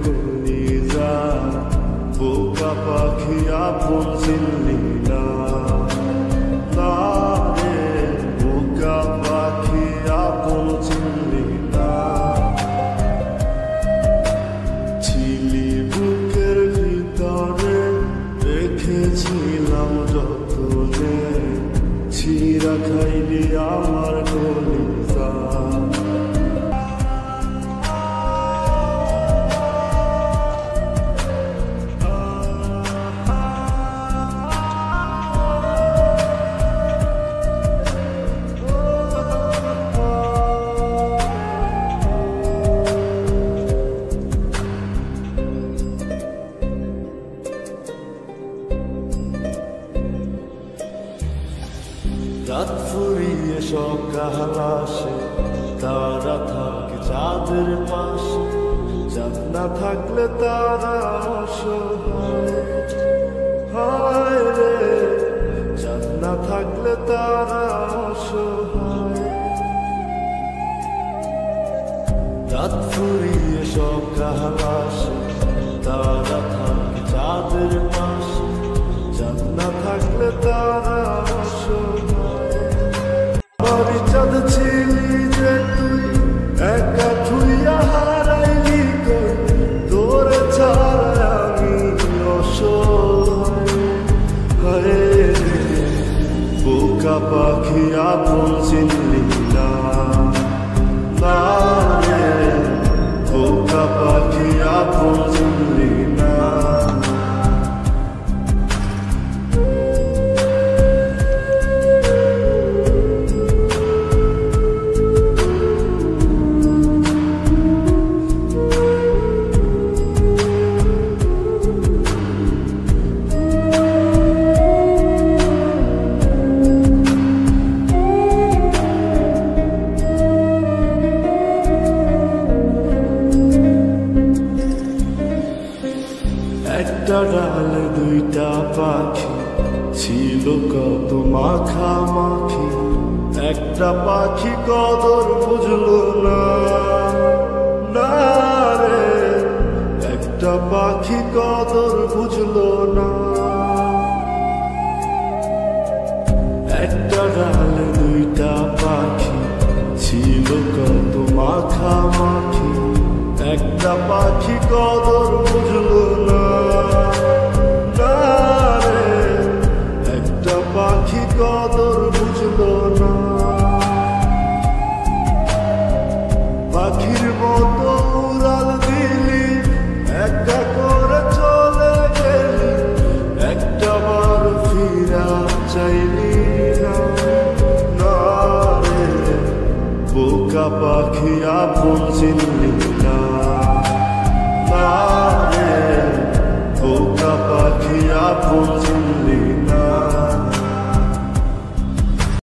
কলিজা বোকা পাখি আপন চিনলি না রে বোকা পাখি আপন চিনলি না ছিলি বুকের ভিতরে রেখেছিলাম যতনে ছিঁড়া খাইলি আমার কলিজা রাত ফুরিয়ে সকাল আসে তারা থাকে চাঁদের পাশে চাঁদ না থাকলে তারা অসহায় হায় রে চাঁদ না থাকলে তারা অসহায় রাত ফুরিয়ে সকাল আসে তারা থাকে চাঁদের পাশে চাঁদ না থাকলে তারা চাঁদ ছিলি যে তুই একা থুইয়া হারাইলি তোর ছাড়া আমি অসহায় বোকা পাখি আপন চিনলি না রে বোকা পাখি আপন চিনলি না একটা ডালে দুইটা পাখি ছিল কত মাখামাখি একটা পাখি কদর বুঝলো না রে একটা পাখি কদর বুঝলো না একটা ডালে দুইটা পাখি ছিল কত মাখামাখি একটা পাখি কদর বুঝলো না রে একটা পাখি কদর বুঝলো না পাখির মতো উড়াল দিলি একটা করে চলে গেলি একটা বার ফিরা চাইলি না রে বোকা পাখি আপন চিনলি